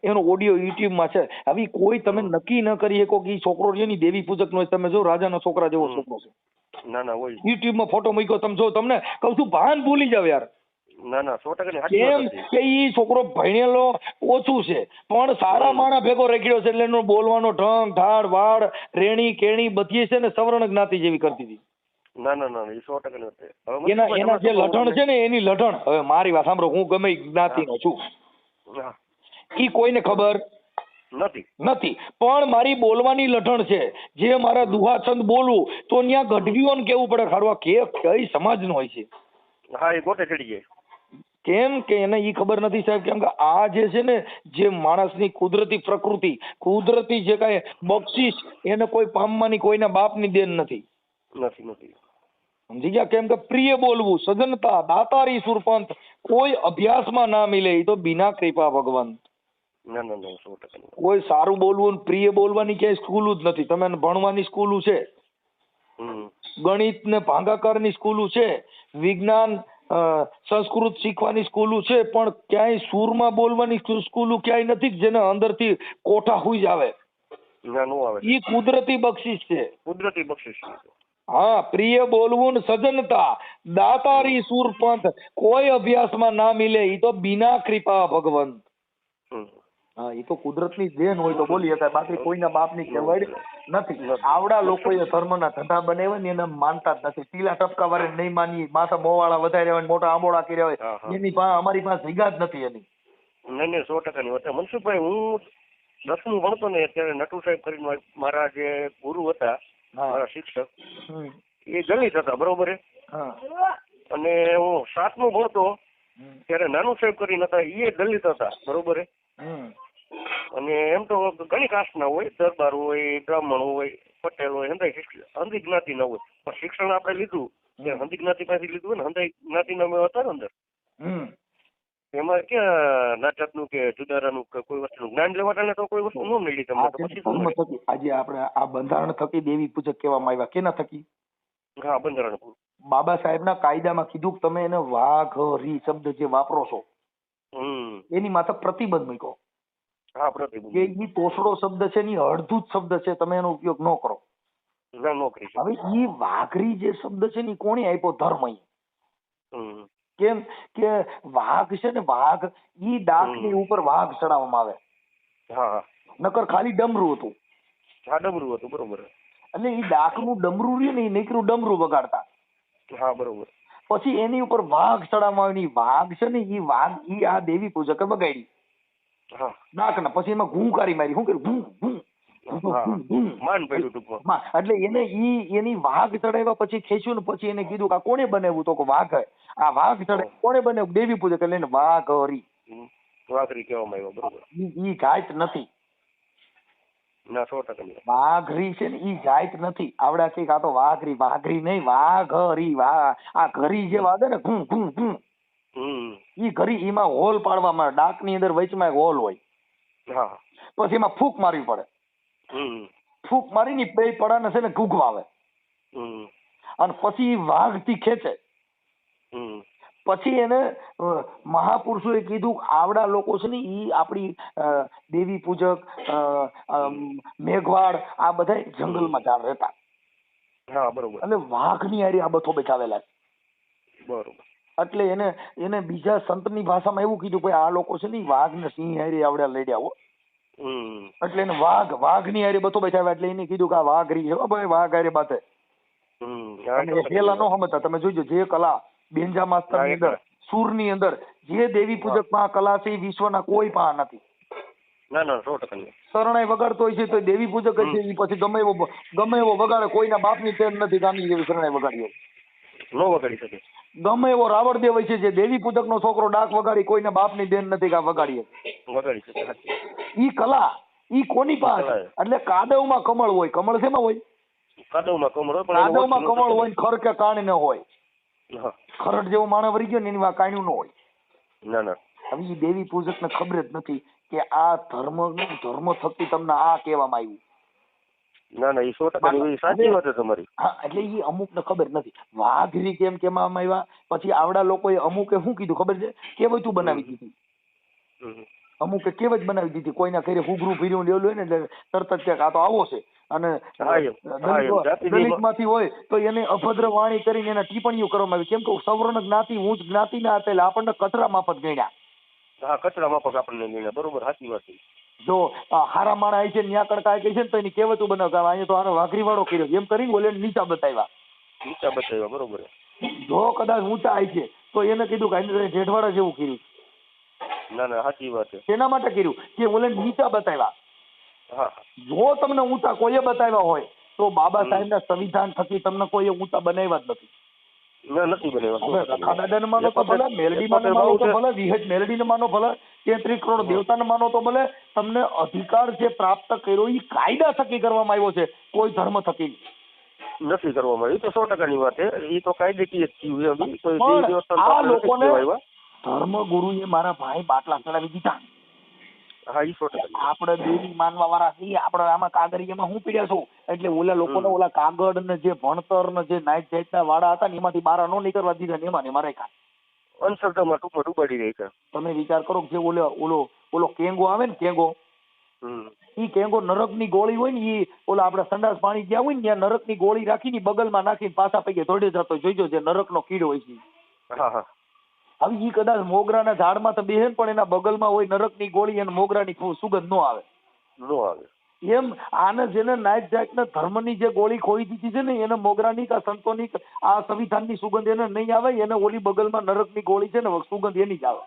એનો ઓડિયો યુટ્યુબમાં છે. હવે કોઈ તમે નક્કી ન કરી શકો કે ઈ છોકરો છે ને દેવી પૂજક નો, તમે જો રાજાના છોકરા જેવો છોકરો છે. ના ના હોય. યુટ્યુબમાં ફોટો મૂક્યો તમે જો, તમને કહું છું ભાન ભૂલી જાવ યાર. ના ના 100% ની સાચી કેમ વાત હતી. કે ઈ છોકરો ભણેલો ઓછું છે પણ સારા માણા ભેગો રેખડ્યો છે, એટલે એનો બોલવાનો ઢંગ ઢાળ વાળ રેણી કેણી બધી છે ને સવર્ણ જ્ઞાતિ જેવી કરતી હતી. ના ના ના એ 100% ની વાત છે. હવે એના મનસુખભાઈ એના જે તમે શું લઢણ કહો છે ને એની લઢણ, હવે મારી વાત સાંભળો, હું ગમે ઈ જ્ઞાતિનો છું, હા, ઈ કોઈને ખબર નથી. નથી, પણ મારી બોલવાની લઢણ છે. જે મારા દુહા છંદ બોલું તો ત્યાં ગઢવીઓને કેવું પડે, ખાડવા કે કઈ સમાજનો હોય છે. હા એ ગોટે ચડી જાય. કેમ કે એને ઈ ખબર નથી સાહેબ, કેમ કે આ જે છે ને જે માણસની કુદરતી પ્રકૃતિ, કુદરતી જે કાંઈ બક્ષિસ, એને કોઈ પામવાની કોઈના બાપની દેન નથી. નથી નથી. સમજી ગયા? કેમ કે પ્રિય બોલવું, સજનતા, દાતારી સુરપંથ, કોઈ અભ્યાસમાં ના મિલે, ઈ તો બિના કૃપા ભગવંત. ના ના ના 100% ની. કોઈ સારું બોલવું ને પ્રિય બોલવાની ક્યાંય સ્કૂલ જ નથી. તમે ભણવાની સ્કૂલો છે, ગણિત ને ભાગાકારની સ્કૂલો છે, વિજ્ઞાન સંસ્કૃત શીખવાની સ્કૂલો છે, પણ ક્યાંય સૂરમાં બોલવાની સ્કૂલો ક્યાંય નથી જેને અંદરથી કોઠા હુઈ જ આવે. ના નો આવે. ઈ કુદરતી બક્ષિસ છે. કુદરતી બક્ષિસ છે. હા, પ્રિય બોલવું ને સજનતા, દાતારી સુરપંથ, કોઈ અભ્યાસમાં ના મિલે, ઈ તો બિના કૃપા ભગવંત. હા, એ તો કુદરતની દેન હોય તો બોલી શકાય, બાકી કોઈના બાપની કહેવાય નથી. આવડા લોકોએ ધર્મના ધંધા બનાવ્યા ને એને માનતા જ નથી. ટીલા ટપકા વાળે નહીં માની, માથા મોવાળા વધારે હોય, મોટા આંબોળા કર્યા હોય, એની પાસે અમારી પાસે જગ્યા જ નથી એની. નહીં નહીં 100% ની વાત. મનસુખભાઈ હું 10મું ભણતો ને ત્યારે નટુ સાહેબ કરીને મારા જે ગુરુ હતા, મારા શિક્ષક, એ દલિત હતા, બરોબર છે. અને હું 7મું ભણતો ત્યારે નાનું સાહેબ કરીને હતા, એ દલિત હતા, બરોબર છે. અને એમ તો ઘણી કાસ્ટના હોય, દરબાર હોય, બ્રાહ્મણ હોય, પટેલ હોય, હંધી જ્ઞાતિ ના હોય, પણ શિક્ષણ આપણે લીધું હંધી જ્ઞાતિ પાસેથી લીધું ને, હંધી જ્ઞાતિના મેં હતા ને અંદર, એમાં ક્યાં નાટકનું કે જુદારાનું કે કોઈ વસ્તુનું જ્ઞાન લેવાને તો કોઈ વસ્તુ ન મળી તમને. તો પછી શું મળે? આજે આપણે આ બંધારણ થકી દેવી પૂજક કહેવામાં આવ્યા, કેના થકી? હા, બંધારણ. બાબા સાહેબના કાયદામાં કીધું કે તમે એને વાઘરી શબ્દ જે વાપરો છો એની માથે પ્રતિબંધ મૂક્યો. હા, પ્રતિબંધ. કે ઈ તોસડો શબ્દ છે ને અડધૂત શબ્દ છે, તમે એનો ઉપયોગ ન કરો. નોકરી. હવે ઈ વાઘરી જે શબ્દ છે ને કોણે આપ્યો? ધર્મ. કેમ કે વાઘ છે ને, વાઘ ઈ ડાકની ઉપર વાઘ ચડાવવામાં આવે. હા, નકર ખાલી ડમરું હતું. હા, ડમરું હતું, બરોબર. એટલે ઈ ડાકનું ડમરું રહ્યું ને, નીકળ્યું ડમરું વગાડતા. હા, બરોબર. પછી એની ઉપર વાઘ ચડાવવામાં આવે. વાઘ છે ને ઈ વાઘ ઈ આ દેવી પૂજકે બગાડી. હા, ડાકના પછી એમાં ઘૂંકારી મારી. શું કર્યું? માન પડ્યું ટૂંકમાં. એટલે એને ઈ એની વાઘ ચડાવ્યા પછી ખેંચ્યું ને, પછી એને કીધું કે આ કોને બનાવ્યું? તો કે વાઘ. આ વાઘ ચડાવ્યું કોને બનાવ્યું? દેવી પૂજક. એટલે એને વાઘરી. વાઘરી કહેવામાં આવ્યો, બરોબર. ઈ જાત નથી. ના 100%. વાઘરી છે ને ઈ જાત નથી. આવડા કે આ તો વાઘરી, વાઘરી નહીં, વાઘરી. આ ઘરી જે વાગે ને ઘૂં ઘૂં ઘૂં, ઈ ઘરી. એમાં હોલ પાડવામાં, ડાકની અંદર વચમાં એક હોલ હોય. હા, પછી એમાં ફૂંક મારવી પડે. ફૂંક મારીને બે પડાને છે ને ઘૂઘવાવે, અને પછી વાઘ થી ખેંચે. પછી એને મહાપુરુષોએ કીધું આવડા લોકો છે ને ઈ આપણી દેવી પૂજક, મેઘવાડ, આ બધા જંગલમાં ચાલ રહેતા. હા, બરોબર. એટલે વાઘની હારે આ બથો બેઠાવેલા, બરોબર. એટલે એને બીજા સંતની ભાષામાં એવું કીધું કે આ લોકો છે ને વાઘ ને સિંહ હારે આવડા લડ્યા હો. એટલે એને વાઘની હારે બથો બેઠાવ્યા. એટલે એને કીધું કે આ વાઘરી છે ભાઈ, વાઘ હારે બાતે. પેલા નો સમજતા. તમે જોઈજો જે કલા બેન્જા માસ્ટર ની અંદર, સૂર ની અંદર જે દેવી પૂજક માં કલા છે, વિશ્વના કોઈ પાસે નથી. ના ના 100%. શરણાઈ વગાડતો હોય છે તો દેવી પૂજક જ છે. ઈ પછી ગમે એવો વગાડે, કોઈના બાપની ટેન નથી ગાની જેવી શરણાઈ વગાડી. નો વગાડી શકે. ગમે એવો રાવણ દેવ હોય છે, જે દેવી પૂજક નો છોકરો ડાક વગાડી, કોઈના બાપની દેન નથી કે વગાડીએ. વગાડી શકે. ઈ કલા ઈ કોની પાસે? એટલે કાદવમાં કમળ હોય. કમળ શેમાં હોય? કાદવમાં કમળ હોય. કાદવમાં કમળ હોય ને ખર કે કાણી ન હોય. ખરડ જેવો માણસ વરી ગયો ને એની કાણ્યું ન હોય. ના ના. હવે ઈ દેવી પૂજક ને ખબર જ નથી કે આ ધર્મ થકી તમને આ કહેવામાં આવ્યું. ના ના, એ 100% સાચી વાત છે તમારી. હા, એટલે ઈ અમુક ને ખબર નથી. વાઘરી કેમ કહેવામાં આવ્યા? પછી આવડા લોકોએ અમુકે શું કીધું ખબર છે? કેવતું બનાવી દીધી. અમુક કહેવત બનાવી દીધી, કોઈના ઘરે હુગરું ફીર્યું લેલું હોય ને એટલે તરત જ આ તો આવો છે, અને દલિતમાંથી હોય તો એને અભદ્ર વાણી કરીને એના ટિપ્પણીઓ કરવામાં આવી, કેમ કે સવર્ણ જ્ઞાતિ ઉચ્ચ જ્ઞાતિના હતા એટલે આપણને કચરા માફત ગણ્યા. હા, કચરા માફક આપણને ગણ્યા, બરોબર, સાચી વાત છે. જો હારા માણા આવી છે ન્યા કડકા કહે છે ને તો એની કહેવતું બનાવતા અહીંયા તો આનો વાઘરી વાળો કર્યો એમ કરીને ઓલે નીચા બતાવ્યા. નીચા બતાવ્યા, બરોબર. જો કદાચ ઊંચા આવી છે તો એને કીધું કે આને જેઠવાડા જેવું કર્યું. ના ના, સાચી વાત છે. શેના માટે કર્યું કે ઓલે નીચા બતાવ્યા. હા, જો તમને ઊંચા કોઈએ બતાવ્યા હોય તો બાબા સાહેબના સંવિધાન થકી તમને કોઈએ ઊંચા બનાવ્યા જ નથી. નથી બનાવ્યા. રખા દાદાને માનો તો ભલે, મેલડીમાને માનો તો ભલે, વિહજ મેલડીને માનો ભલે, 33 કરોડ દેવતાને માનો તો ભલે, તમને અધિકાર જે પ્રાપ્ત કર્યો એ કાયદા થકી કરવામાં આવ્યો છે, કોઈ ધર્મ થકી નથી કરવામાં આવ્યું. એ તો 100%ની વાત છે. એ તો કાયદેકીય જ થયું એમ. પણ આ લોકોને ધર્મ ગુરુએ મારા ભાઈ બાટલા ચડાવી દીધા. હા, એ 100%. આપણે દેવી માનવા વાળા છીએ, આપણે આમાં કાગળિયામાં હું પીડ્યા છું એટલે ઓલા લોકોને ઓલા કાગળ ને જે ભણતર ને જે નાઈટ જાતના વાળા હતા ને એમાંથી બહાર ન નીકળવા દીધા ને એમાં મારે કા અંધશ્રદ્ધામાં ટૂંકમાં ડૂબાડી રહી છે. તમે વિચાર કરો કે જે ઓલો કેંગો આવે ને, કેંગો, ઈ કેંગો નરકની ગોળી હોય ને, ઈ ઓલા આપણે સંડાસ પાણી ગયા હોય ને ત્યાં નરકની ગોળી રાખીને બગલમાં નાખીને પાછા પૈકી દોડી જતો જોઈજો, જે નરકનો કીડો હોય છે. હા હા. હવે ઈ કદાચ મોગરાના ઝાડમાં તો બેહે પણ એના બગલમાં હોય નરકની ગોળી અને મોગરાની સુગંધ નો આવે. નો આવે. એમ આને જેને નાઈટ જાતના ધર્મની જે ગોળી ખોઈ દીધી છે ને એને મોગરાની કે સંતોની આ સંવિધાનની સુગંધ એને નહીં આવે, એને ઓલી બગલમાં નરકની ગોળી છે ને સુગંધ એની જ આવે.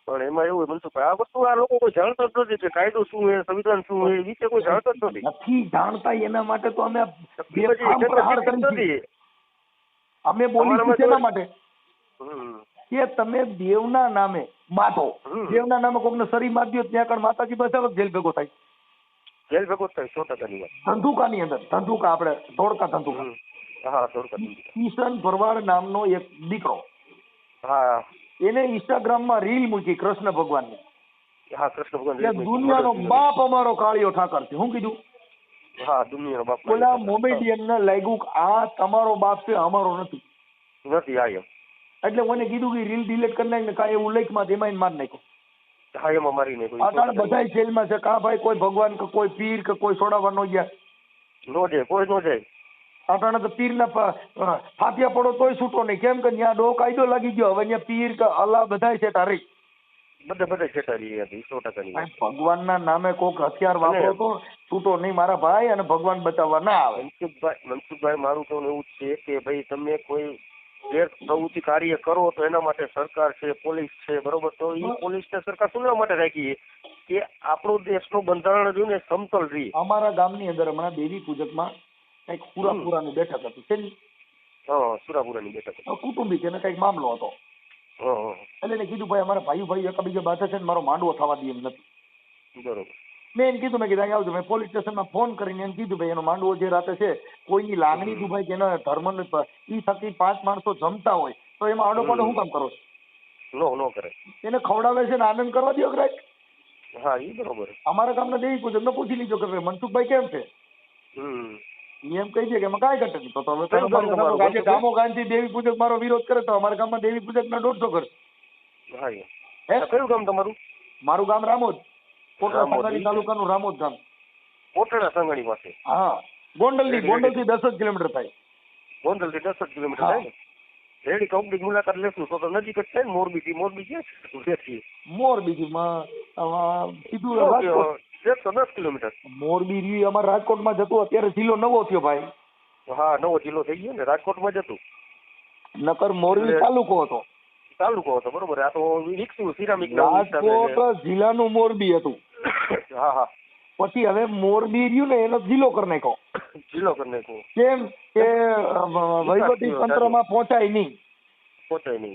પણ એમાં એવું મનસુખભાઈ, આ વસ્તુ આ લોકો કોઈ જાણતા જ નથી કે કાયદો શું છે, સંવિધાન શું છે, એ વિશે કોઈ જાણતા જ નથી. નથી જાણતા, એના માટે તો અમે અમે બોલી શેના માટે કે તમે દેવના નામે બાંધો, દેવના નામે કોકને સરી મારી દો ત્યાં આગળ માતાજી બચાવો જેલ ભેગો થાય. જેલ ભેગો થાય, 100%ની વાત. ધંધુકાની અંદર ધંધુકા, આપણે ધોળકા ધંધુકા. હા, ધોળકા. કિશન ભરવાડ નામનો એક દીકરો, હા, એને ઇન્સ્ટાગ્રામમાં રીલ મૂકી કૃષ્ણ ભગવાનની. હા, કૃષ્ણ ભગવાન દુનિયાનો બાપ અમારો કાળિયો ઠાકર છે. શું કીધું? હા, દુનિયાનો બાપ. ઓલા મોમેડિયન ને લાગ્યું કે આ તમારો બાપ છે, અમારો નથી. નથી આયો એટલે મને કીધું કે રીલ ડિલીટ કરી નાખ ને કાંઈ એવું લેખમાં એમાં માર નાખ્યો. હા, એમાં મારી નાખ્યો. અટાણે બધા જેલમાં છે. કા ભાઈ કોઈ ભગવાન કે કોઈ પીર કે કોઈ છોડાવવા નો ગયા? નો જાય, કોઈ નો જાય. અટાણે તો પીરના ફાટિયા પડો તોય છૂટો નહીં, કેમ કે ત્યાં ડો કાયદો લાગી ગયો. હવે ત્યાં પીર કે અલ્લાહ બધા છે તારી બધા છેટારી હતી. 100%ની. ભગવાનના નામે કોક હથિયાર વાપરો તો છૂટો નહીં મારા ભાઈ, અને ભગવાન બચાવવા ના આવે. મનસુખભાઈ, મારું કહેવું એવું છે કે ભાઈ તમે કોઈ ગેર પ્રવૃત્તિ કાર્ય કરો તો એના માટે સરકાર છે, પોલીસ છે, બરોબર. તો એ પોલીસને સરકાર શું લેવા માટે રાખી કે આપણું દેશનું બંધારણ રહ્યું ને સમતલ રહી. અમારા ગામની અંદર હમણાં દેવી પૂજકમાં કઈક સુરાપુરાની બેઠક હતી છે ને? હા, સુરાપુરાની બેઠક હતી. કુટુંબિક એને કઈક મામલો હતો. એટલે એને કીધું ભાઈ અમારા ભાઈ એકબીજા બાધા છે ને મારો માંડવો થવા દે એમ નથી. બરોબર. મેં એમ કીધું, મેં કીધું અહીં આવજો. મેં પોલીસ સ્ટેશનમાં ફોન કરીને એમ કીધું ભાઈ એનો માંડવો જે રાતે છે કોઈની લાગણી દુભાઈ કે એના ધર્મ ઈ થકી 5 માણસો જમતા હોય તો એમાં આડોપાડો શું કામ કરો છો? નો કરે. એને ખવડાવે છે ને આનંદ કરવા દો રાઈટ. હા, એ બરોબર. અમારા ગામના દેવી પૂજક ને પૂછી લીધો કે મનસુખભાઈ કેમ છે? એમ કહી દે કે એમાં કાંઈ ઘટે નહીં. તો તમે ગામો ગામથી દેવી પૂજક મારો વિરોધ કરે તો અમારા ગામમાં દેવી પૂજક ના 150 ઘર. કયું ગામ તમારું? મારું ગામ રામોદ, કોટડા સંગાણી તાલુકાનું રામોદ ગામ. કોટડા સંગાણી પાસે? હા, ગોંડલ થી 10 જ કિલોમીટર થાય. ગોંડલ થી 10 જ કિલોમીટર થાય ને? રેડી કંપની મુલાકાત લેશું તો નજીક જ થાય ને. મોરબી ક્યાં? મોરબી માં કીધું 110 કિલોમીટર. મોરબી રહ્યું અમારા રાજકોટમાં જતું, અત્યારે જિલ્લો નવો થયો ભાઈ. હા, નવો જિલ્લો થઈ ગયો ને, રાજકોટમાં જતું. નકર મોરબી તાલુકો હતો. બરોબર. આ તો વિકસ્યું સિરામિક. રાજકોટ જિલ્લાનું મોરબી હતું. હા હા. પછી હવે મોરબી રહ્યું ને એનો જિલ્લો કરી નાખ્યો. કેમ કે વહીવટી તંત્રમાં પહોંચાય નહીં.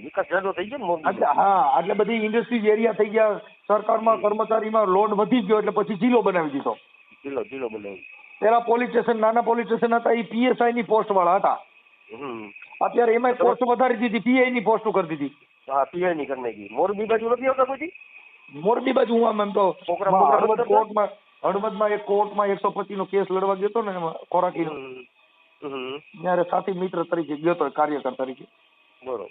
વિકાસ જાજો થઈ ગયો ને. હા, એટલે બધી ઇન્ડસ્ટ્રીઝ એરિયા થઈ ગયા. સરકારમાં કર્મચારીમાં લોડ વધી ગયો એટલે પછી જિલ્લો બનાવી દીધો. જિલ્લો બનાવી. પેલા પોલીસ સ્ટેશન, નાના પોલીસ સ્ટેશન હતા એ PSI ની પોસ્ટ વાળા હતા. અત્યારે એમાં પોસ્ટ વધારી દીધી, PI ની પોસ્ટ કરી દીધી. હા, PI ની કરી નાખી. મોરબી બાજુ નથી આવતા કોઈ? મોરબી બાજુ હું એમ તો હળવદમાં એક કોર્ટમાં 125 નો કેસ લડવા ગયો હતો ને એમાં ખોરાકીનો, ત્યારે સાથી મિત્ર તરીકે ગયો હતો, કાર્યકર તરીકે. બરોબર.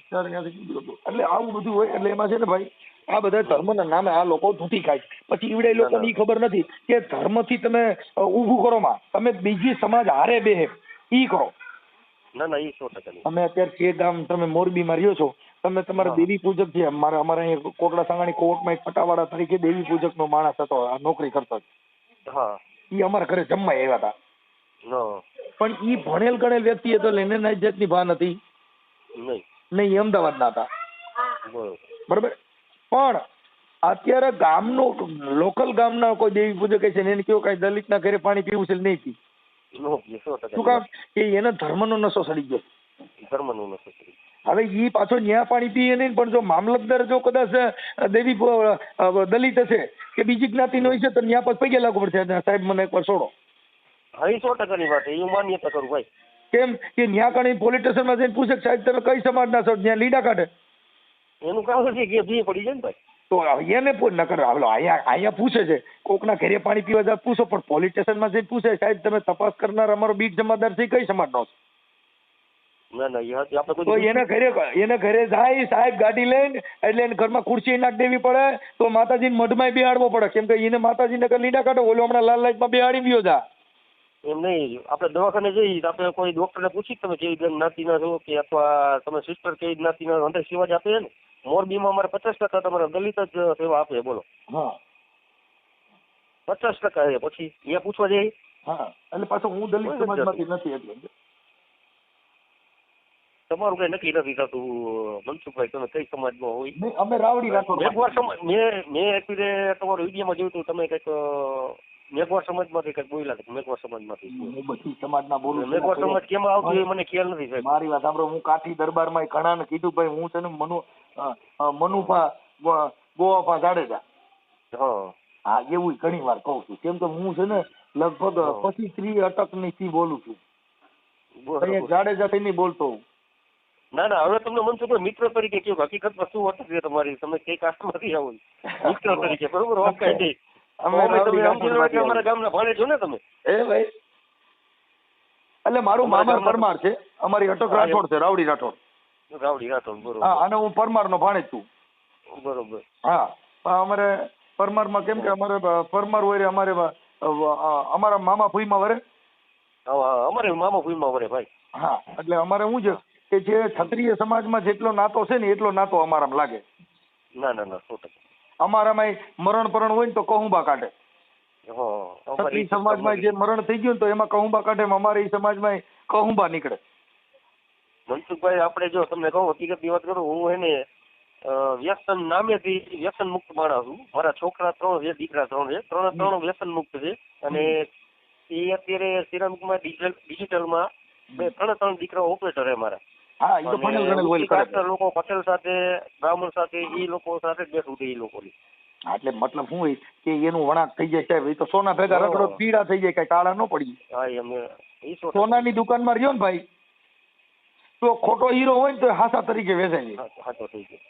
એટલે આવું બધું હોય. એટલે એમાં છે ને ભાઈ આ બધા ધર્મના નામે આ લોકો ધૂંટી ખાય છે. પછી ઈવડે લોકોને ઈ ખબર નથી કે ધર્મથી તમે ઊભું કરો માં તમે બીજી સમાજ હારે બેહે ઈ કરો. ના ના, એ 100%. અમે અત્યારે જે ગામ તમે મોરબીમાં રહ્યો છો, તમે તમારા દેવી પૂજક છે. અમારે અહીંયા કોટડા સાંગાણી કોર્ટમાં એક પટાવાળા તરીકે દેવી પૂજક નો માણસ હતો, આ નોકરી કરતો. હા, ઈ અમારા ઘરે જમવા આવ્યા હતા. no, પણ ઈ ભણેલ ગણેલ વ્યક્તિ હતો, એને ના જાતની ભાન હતી નહીં. એ અમદાવાદના હતા, બરોબર. પણ અત્યારે ગામનો લોકલ ગામના કોઈ દેવી પૂજક છે ને એને કેવું કઈ દલિતના ઘરે પાણી પીવું છે નહીં પી. શું કામ કે એને ધર્મનો નશો સડી ગયો. ધર્મનો નશો સડી. હવે ઈ પાછો ન્યા પાણી પીએ નહીં, પણ જો મામલતદાર જો કદાચ દેવી દલિત હશે કે બીજી જ્ઞાતિનો હોય છે તો ન્યા પછી પગે લાગુ પડશે, સાહેબ મને એકવાર છોડો. હા, એ 100%ની વાત, એ હું માન્યતા કરું ભાઈ. કેમ કે ન્યા કણી પોલીસ સ્ટેશનમાં જઈને પૂછે સાહેબ તમે કઈ સમાજના છો, ત્યાં લીડા કાઢે. એનું કામ છે કે ભી પડી જાય ને ભાઈ. તો એને નકર અહીંયા પૂછે છે, કોકના ઘરે પાણી પીવા જાય પૂછો, પણ પોલીસ સ્ટેશનમાં જઈને પૂછે સાહેબ તમે તપાસ કરનાર અમારો બીટ જમાદાર છે કઈ સમાજનો છે. ના ના, એ આપણે તો એને ઘરે જાય સાહેબ ગાડી લઈને, એટલે એને ઘરમાં ખુરશી નાખી દેવી પડે, તો માતાજીને મઢમાં બેહાડવો પડે. કેમ કે એને માતાજીને લીડા કાઢો, ઓલો હમણાં લાલ લાઈટમાં બેહાડી ગયો જા. એમ નહીં, આપણે દવાખાને જઈએ તો આપણે કોઈ ડોક્ટરને પૂછી તમે કેવી જ્ઞાતિના છો કે અથવા તમે સિસ્ટર કેવી જ્ઞાતિના અંદર સેવા જ આપે ને. મોરબીમાં અમારે 50% તમારે દલિત જ સેવા આપે, બોલો. હા, 50% છે. પછી એ પૂછવા જઈએ. હા, એટલે પાછો હું દલિત સમાજમાંથી નથી એટલે તમારું કઈ નક્કી નથી થતું મનસુખભાઈ, તમે કઈ સમાજમાં હોય. અમે રાવડી રાખો. મેઘવાળ સમાજ મેં એકવીરે તમારો વિડીયોમાં જોયું હતું, તમે કઈક મેઘવાળ સમાજમાંથી કઈક બોલ્યા હતા. મેઘવાળ સમાજમાંથી બધી સમાજના બોલું. મેઘવાળ સમાજ કેમ આવતું એ મને ખ્યાલ નથી સાહેબ. મારી વાત સાંભળો, હું કાઠી દરબારમાં ઘણાને કીધું ભાઈ હું છે ને મનુભા ગોવાભા જાડેજા. હા, એવું ઘણી વાર કહું છું. કેમ કે હું છે ને લગભગ 25-30 અટકની થી બોલું છું. જાડેજા થી નહીં બોલતો. ના ના, હવે તમને મનસુખભાઈ મિત્ર તરીકે કયો, હકીકતમાં શું અટક છે તમારી, તમે કઈ કાસ્ટમાંથી આવો મિત્ર તરીકે, બરોબર? વાત કઈ નહીં. અમારા ગામના ભાણે છો ને તમે. એ ભાઈ એટલે મારું મામા પરમાર છે, અમારી અટક રાઠોડ છે, રાવડી રાઠોડ. બરોબર. હા, અને હું પરમાર નો ભાણે છું. બરોબર. હા, અમારે પરમારમાં કેમ કે અમારે પરમાર હોય અમારે અમારા મામા ફૂઈમાં વરે. અમારે મામા ફૂઈમાં વરે ભાઈ. હા, એટલે અમારે શું છે કે જે ક્ષત્રિય સમાજમાં જેટલો નાતો છે ને એટલો નાતો અમારામાં લાગે. ના ના ના, 100%. અમારામાં મરણ પરણ હોય ને તો કહુંબા કાઢે. ક્ષત્રિય સમાજમાં જે મરણ થઈ ગયું ને તો એમાં કહુંબા કાઢે, અમારે સમાજમાં કહુંબા નીકળે. મનસુખભાઈ, આપણે જો તમને કહું હકીકતની વાત કરું, હું એને વ્યસન નામેથી વ્યસન મુક્ત માણસ છું. મારા છોકરા 3 છે, દીકરા 3 છે, 3 વ્યસન મુક્ત છે. અને એ અત્યારે સિરામિકમાં ડિજિટલમાં 3 દીકરાઓ ઓપરેટર છે મારા. હા, એ તો પટેલ ગણેલ હોય કરે. લોકો પટેલ સાથે, બ્રાહ્મણ સાથે, એ લોકો સાથે જ બેઠું છે એ લોકોની. એટલે મતલબ શું હોય કે એનું વણાક થઈ જાય સાહેબ, એ તો સોના ભેગા રગડો પીડા થઈ જાય, કઈ કાળા ન પડી. હા, એમ સોનાની દુકાનમાં રહ્યો ને ભાઈ તો ખોટો હીરો હોય ને તો હાસા તરીકે વેચાય જાય. હાચો થઈ ગયો.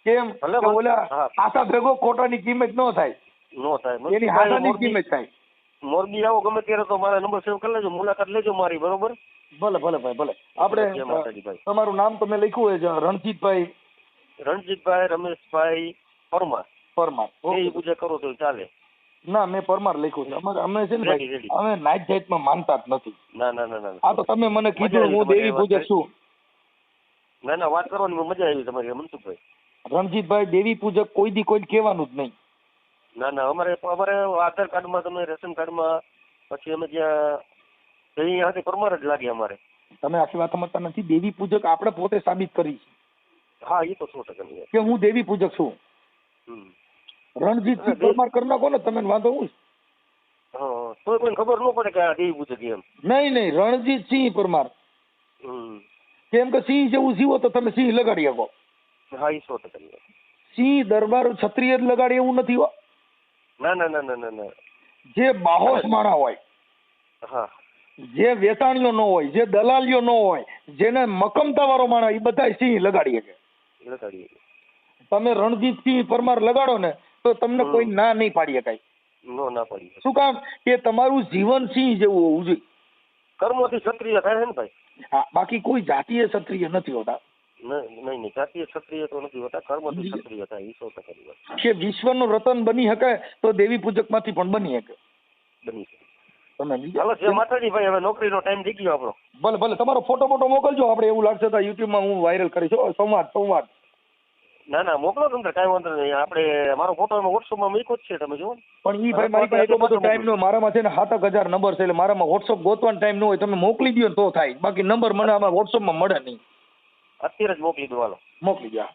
કેમ ઓલા હાસા ભેગો ખોટાની કિંમત ન થાય, એની હાસાની કિંમત થાય. મોરબી આવો ગમે ત્યારે તો મારા નંબર સેવ કરી લેજો, મુલાકાત લેજો મારી, બરોબર? ભલે ભલે ભાઈ, ભલે. આપણે તમારું નામ તમે લખ્યું હોય છે રણજીતભાઈ રમેશભાઈ પરમાર. એ પૂજા કરો તો ચાલે. ના, મેં પરમાર લખ્યું છે. અમે છે ને ભાઈ અમે નાઈટ જાતમાં માનતા જ નથી. ના ના ના, આ તો તમે મને કીધું હું દેવી પૂજક છું. ના ના, વાત કરવાની મજા આવી તમારી મનસુખભાઈ. રણજીતભાઈ દેવી પૂજક કોઈ દી કોઈ કહેવાનું જ નહીં. ના ના, અમારે આધાર કાર્ડમાં, તમે રેશન કાર્ડમાં, પછી અમે જ્યાં અહીંયા પરમાર જ લાગે અમારે. તમે આખી વાત સમજતા નથી. દેવી પૂજક આપણે પોતે સાબિત કરી છે. હા, એ તો 100% કે હું દેવી પૂજક છું. રણજીત પરમાર કરી નાખો ને તમે, વાંધો હું તો કોઈને ખબર ન પડે કે આ દેવી પૂજક એમ. નહીં, રણજીત સિંહ પરમાર. કેમ કે સિંહ જેવું જીવો તો તમે સિંહ લગાડી શકો. હા, એ 100%. સિંહ દરબાર ક્ષત્રિય જ લગાડે એવું નથી. ના ના ના ના ના, જે બાહોશ માણા હોય, હા, જે વેચાણીઓ ન હોય, જે દલાલીઓ ન હોય, જેને મકમતા વાળો માણા, એ બધા સિંહ લગાડીએ છે. તમે રણજીત સિંહ પરમાર લગાડો ને તો તમને કોઈ ના નહીં પાડી શકાય. ના પાડી. શું કામ કે તમારું જીવન સિંહ જેવું હોવું જોઈએ. કર્મોથી ક્ષત્રિય થાય છે ને ભાઈ. હા, બાકી કોઈ જાતીય ક્ષત્રિય નથી હોતા. નહીં જાતીય ક્ષત્રિય તો નથી હોતા, કર્મથી ક્ષત્રિય થાય, એ 100% વાત કે વિશ્વનું રતન બની શકે તો દેવી પૂજકમાંથી પણ બની શકે. બની છે. તમે ચાલો જય માતાજી ભાઈ, હવે નોકરીનો ટાઈમ થઈ ગયો આપણો. ભલે ભલે તમારો ફોટો મોકલજો, આપણે એવું લાગશે તો યુટ્યુબમાં હું વાયરલ કરીશ. સંવાદ ના મોકલો તમને, કાંઈ વાંધો નહીં. આપણે મારો ફોટો એમાં વોટ્સઅપમાં મૂક્યો જ છે, તમે જુઓ. પણ ઈ ભાઈ મારી પાસે એટલો બધો ટાઈમ નો, મારામાં છે ને 7,000 નંબર છે, એટલે મારામાં વોટ્સઅપ ગોતવાનો ટાઈમ ન હોય. તમે મોકલી દો ને તો થાય, બાકી નંબર મને આમાં વોટ્સઅપમાં મળે નહીં. અત્યારે જ મોકલી દો, હાલો મોકલી દો.